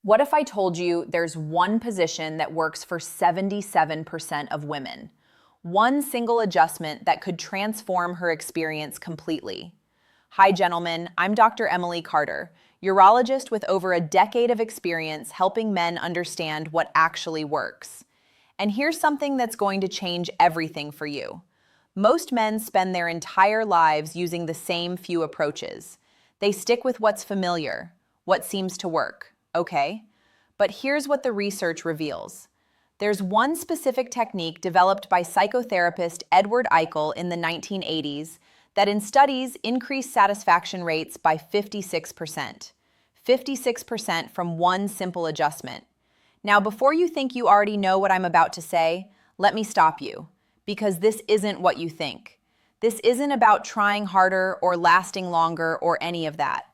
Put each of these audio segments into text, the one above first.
What if I told you there's one position that works for 77% of women? One single adjustment that could transform her experience completely. Hi, gentlemen. I'm Dr. Emily Carter, urologist with over a decade of experience helping men understand what actually works. And here's something that's going to change everything for you. Most men spend their entire lives using the same few approaches. They stick with what's familiar, what seems to work. Okay, but here's what the research reveals. There's one specific technique developed by psychotherapist Edward Eichel in the 1980s that in studies increased satisfaction rates by 56%. 56% from one simple adjustment. Now, before you think you already know what I'm about to say, let me stop you, because this isn't what you think. This isn't about trying harder or lasting longer or any of that.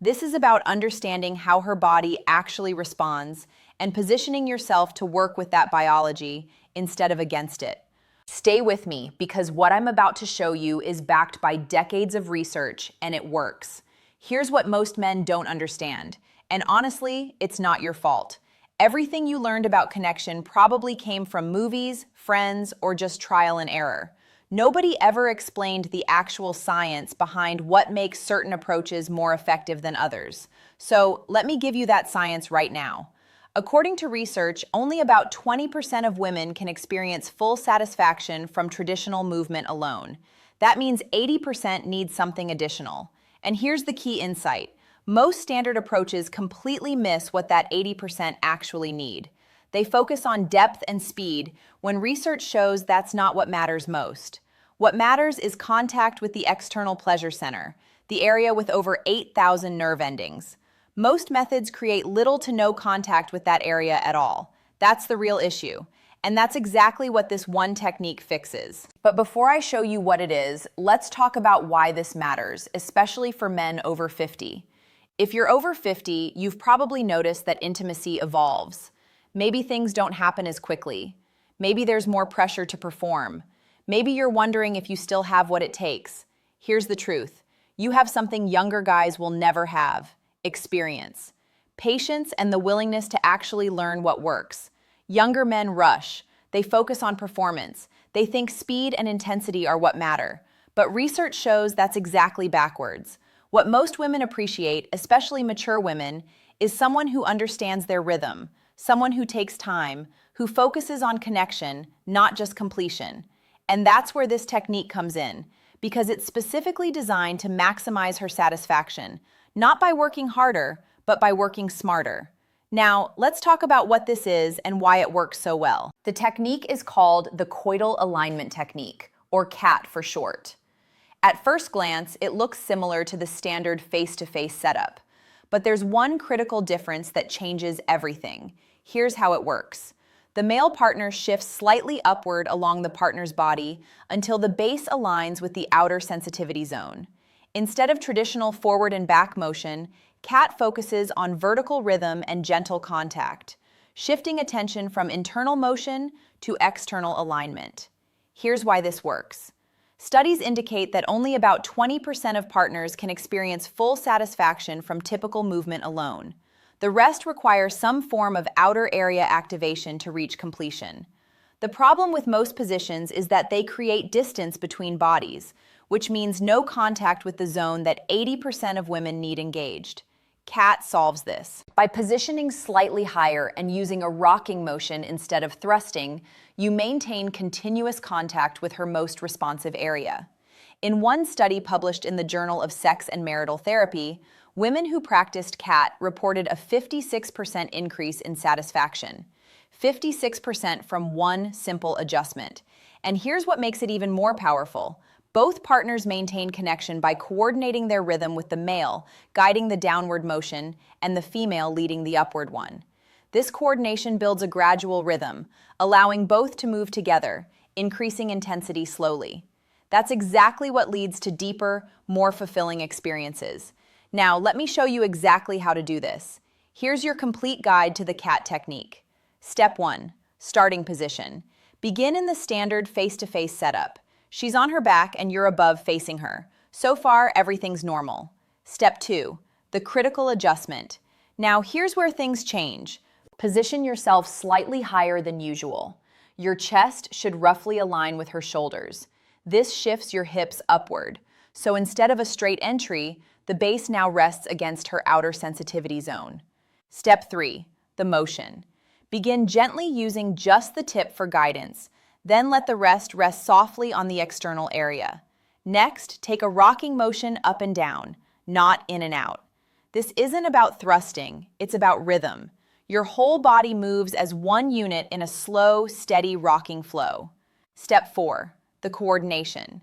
This is about understanding how her body actually responds and positioning yourself to work with that biology instead of against it. Stay with me because what I'm about to show you is backed by decades of research and it works. Here's what most men don't understand. And honestly, it's not your fault. Everything you learned about connection probably came from movies, friends, or just trial and error. Nobody ever explained the actual science behind what makes certain approaches more effective than others. So let me give you that science right now. According to research, only about 20% of women can experience full satisfaction from traditional movement alone. That means 80% need something additional. And here's the key insight. Most standard approaches completely miss what that 80% actually need. They focus on depth and speed when research shows that's not what matters most. What matters is contact with the external pleasure center, the area with over 8,000 nerve endings. Most methods create little to no contact with that area at all. That's the real issue. And that's exactly what this one technique fixes. But before I show you what it is, let's talk about why this matters, especially for men over 50. If you're over 50, you've probably noticed that intimacy evolves. Maybe things don't happen as quickly. Maybe there's more pressure to perform. Maybe you're wondering if you still have what it takes. Here's the truth. You have something younger guys will never have: experience, patience, and the willingness to actually learn what works. Younger men rush. They focus on performance. They think speed and intensity are what matter. But research shows that's exactly backwards. What most women appreciate, especially mature women, is someone who understands their rhythm, someone who takes time, who focuses on connection, not just completion. And that's where this technique comes in, because it's specifically designed to maximize her satisfaction, not by working harder, but by working smarter. Now, let's talk about what this is and why it works so well. The technique is called the Codal alignment technique, or CAT for short. At first glance, it looks similar to the standard face-to-face setup, but there's one critical difference that changes everything. Here's how it works. The male partner shifts slightly upward along the partner's body until the base aligns with the outer sensitivity zone. Instead of traditional forward and back motion, CAT focuses on vertical rhythm and gentle contact, shifting attention from internal motion to external alignment. Here's why this works. Studies indicate that only about 20% of partners can experience full satisfaction from typical movement alone. The rest require some form of outer area activation to reach completion. The problem with most positions is that they create distance between bodies, which means no contact with the zone that 80% of women need engaged. CAT solves this. By positioning slightly higher and using a rocking motion instead of thrusting, you maintain continuous contact with her most responsive area. In one study published in the Journal of Sex and Marital Therapy, women who practiced CAT reported a 56% increase in satisfaction. 56% from one simple adjustment. And here's what makes it even more powerful. Both partners maintain connection by coordinating their rhythm with the male, guiding the downward motion, and the female leading the upward one. This coordination builds a gradual rhythm, allowing both to move together, increasing intensity slowly. That's exactly what leads to deeper, more fulfilling experiences. Now, let me show you exactly how to do this. Here's your complete guide to the CAT technique. Step 1. Starting position. Begin in the standard face-to-face setup. She's on her back and you're above facing her. So far, everything's normal. Step 2. The critical adjustment. Now, here's where things change. Position yourself slightly higher than usual. Your chest should roughly align with her shoulders. This shifts your hips upward. So instead of a straight entry, the base now rests against her outer sensitivity zone. Step 3, the motion. Begin gently using just the tip for guidance, then let the rest softly on the external area. Next, take a rocking motion up and down, not in and out. This isn't about thrusting, it's about rhythm. Your whole body moves as one unit in a slow, steady rocking flow. Step 4, the coordination.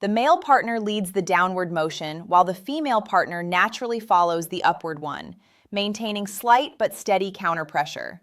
The male partner leads the downward motion, while the female partner naturally follows the upward one, maintaining slight but steady counterpressure.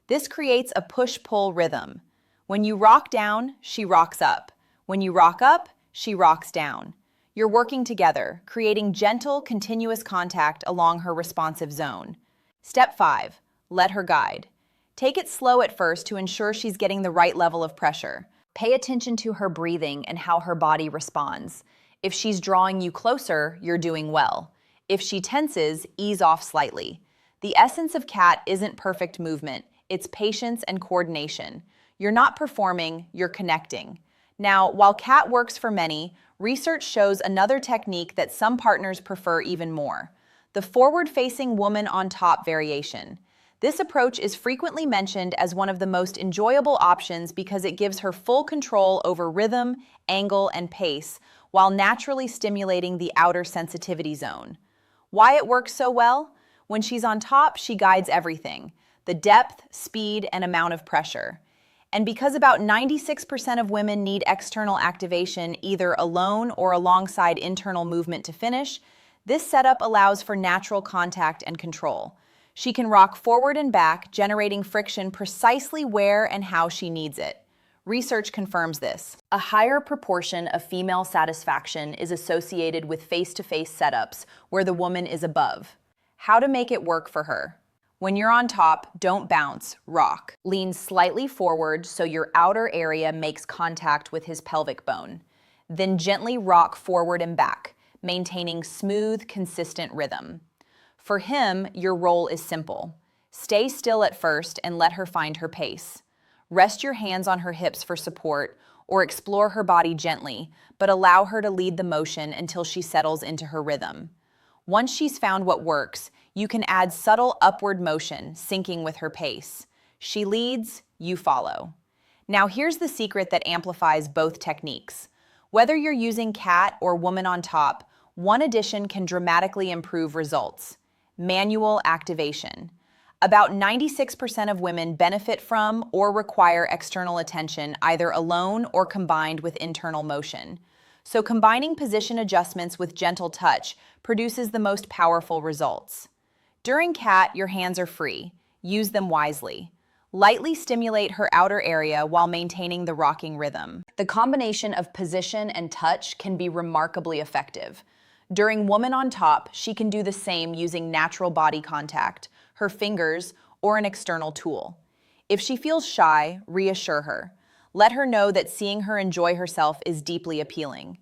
This creates a push-pull rhythm. When you rock down, she rocks up. When you rock up, she rocks down. You're working together, creating gentle, continuous contact along her responsive zone. Step 5, let her guide. Take it slow at first to ensure she's getting the right level of pressure. Pay attention to her breathing and how her body responds. If she's drawing you closer, you're doing well. If she tenses, ease off slightly. The essence of CAT isn't perfect movement, it's patience and coordination. You're not performing, you're connecting. Now, while CAT works for many, research shows another technique that some partners prefer even more: the forward-facing woman on top variation. This approach is frequently mentioned as one of the most enjoyable options because it gives her full control over rhythm, angle, and pace, while naturally stimulating the outer sensitivity zone. Why it works so well? When she's on top, she guides everything: the depth, speed, and amount of pressure. And because about 96% of women need external activation either alone or alongside internal movement to finish, this setup allows for natural contact and control. She can rock forward and back, generating friction precisely where and how she needs it. Research confirms this. A higher proportion of female satisfaction is associated with face-to-face setups where the woman is above. How to make it work for her? When you're on top, don't bounce, rock. Lean slightly forward so your outer area makes contact with his pelvic bone. Then gently rock forward and back, maintaining smooth, consistent rhythm. For him, your role is simple. Stay still at first and let her find her pace. Rest your hands on her hips for support or explore her body gently, but allow her to lead the motion until she settles into her rhythm. Once she's found what works, you can add subtle upward motion, syncing with her pace. She leads, you follow. Now here's the secret that amplifies both techniques. Whether you're using CAT or woman on top, one addition can dramatically improve results: manual activation. About 96% of women benefit from or require external attention either alone or combined with internal motion. So combining position adjustments with gentle touch produces the most powerful results. During CAT, your hands are free. Use them wisely. Lightly stimulate her outer area while maintaining the rocking rhythm. The combination of position and touch can be remarkably effective. During woman on top, she can do the same using natural body contact, her fingers, or an external tool. If she feels shy, reassure her. Let her know that seeing her enjoy herself is deeply appealing.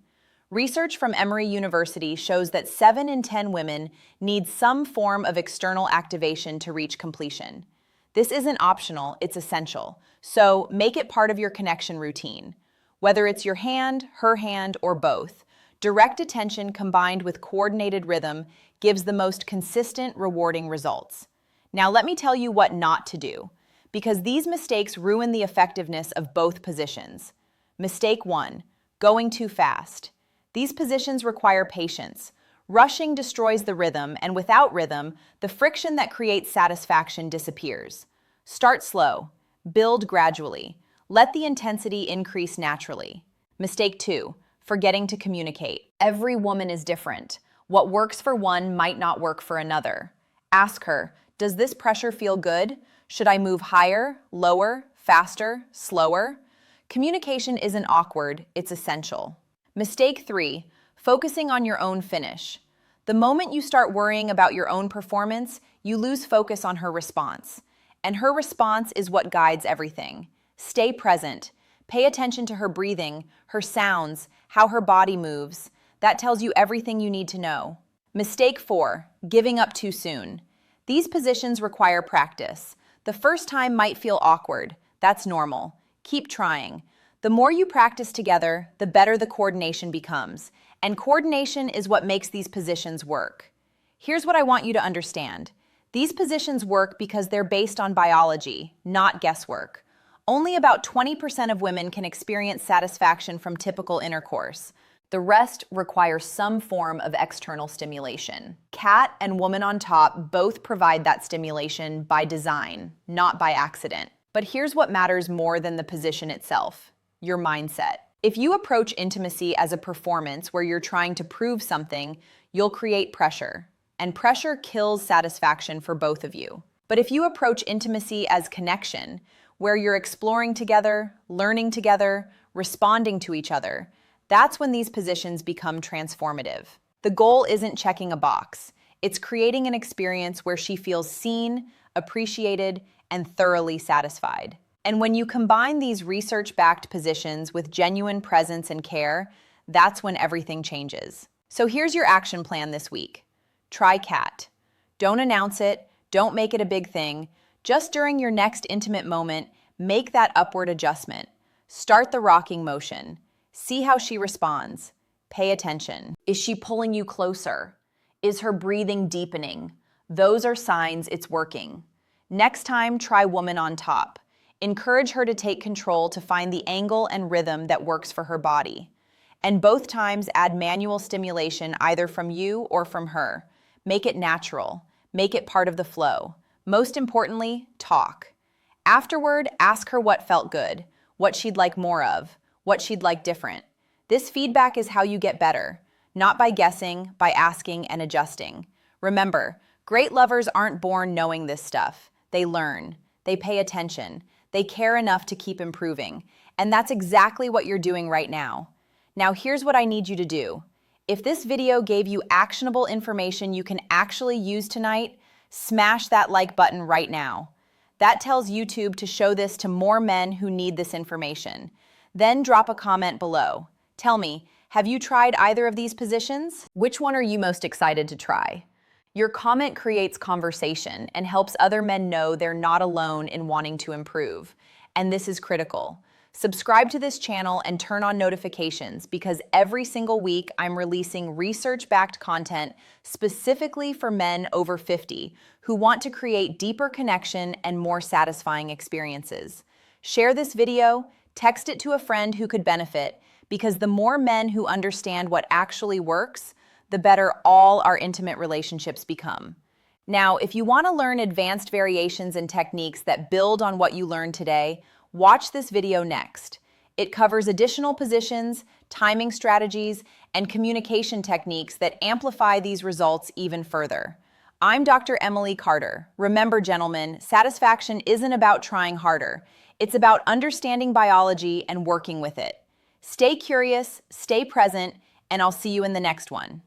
Research from Emory University shows that 7 in 10 women need some form of external activation to reach completion. This isn't optional, it's essential. So make it part of your connection routine. Whether it's your hand, her hand, or both, direct attention combined with coordinated rhythm gives the most consistent, rewarding results. Now let me tell you what not to do, because these mistakes ruin the effectiveness of both positions. Mistake 1, going too fast. These positions require patience. Rushing destroys the rhythm, and without rhythm, the friction that creates satisfaction disappears. Start slow. Build gradually. Let the intensity increase naturally. Mistake 2, forgetting to communicate. Every woman is different. What works for one might not work for another. Ask her, does this pressure feel good? Should I move higher, lower, faster, slower? Communication isn't awkward, it's essential. Mistake 3, focusing on your own finish. The moment you start worrying about your own performance, you lose focus on her response. And her response is what guides everything. Stay present. Pay attention to her breathing, her sounds, how her body moves. That tells you everything you need to know. Mistake 4, giving up too soon. These positions require practice. The first time might feel awkward. That's normal. Keep trying. The more you practice together, the better the coordination becomes. And coordination is what makes these positions work. Here's what I want you to understand. These positions work because they're based on biology, not guesswork. Only about 20% of women can experience satisfaction from typical intercourse. The rest require some form of external stimulation. Cat and woman on top both provide that stimulation by design, not by accident. But here's what matters more than the position itself: your mindset. If you approach intimacy as a performance where you're trying to prove something, you'll create pressure. And pressure kills satisfaction for both of you. But if you approach intimacy as connection, where you're exploring together, learning together, responding to each other, that's when these positions become transformative. The goal isn't checking a box. It's creating an experience where she feels seen, appreciated, and thoroughly satisfied. And when you combine these research-backed positions with genuine presence and care, that's when everything changes. So here's your action plan this week. Try cat. Don't announce it. Don't make it a big thing. Just during your next intimate moment, make that upward adjustment. Start the rocking motion. See how she responds. Pay attention. Is she pulling you closer? Is her breathing deepening? Those are signs it's working. Next time, try woman on top. Encourage her to take control to find the angle and rhythm that works for her body. And both times, add manual stimulation either from you or from her. Make it natural. Make it part of the flow. Most importantly, talk. Afterward, ask her what felt good, what she'd like more of, what she'd like different. This feedback is how you get better, not by guessing, by asking and adjusting. Remember, great lovers aren't born knowing this stuff. They learn, they pay attention, they care enough to keep improving. And that's exactly what you're doing right now. Now here's what I need you to do. If this video gave you actionable information you can actually use tonight, smash that like button right now. That tells YouTube to show this to more men who need this information. Then drop a comment below. Tell me, have you tried either of these positions? Which one are you most excited to try? Your comment creates conversation and helps other men know they're not alone in wanting to improve. And this is critical. Subscribe to this channel and turn on notifications because every single week I'm releasing research-backed content specifically for men over 50 who want to create deeper connection and more satisfying experiences. Share this video, text it to a friend who could benefit, because the more men who understand what actually works, the better all our intimate relationships become. Now, if you want to learn advanced variations and techniques that build on what you learned today, watch this video next. It covers additional positions, timing strategies, and communication techniques that amplify these results even further. I'm Dr. Emily Carter. Remember, gentlemen, satisfaction isn't about trying harder. It's about understanding biology and working with it. Stay curious, stay present, and I'll see you in the next one.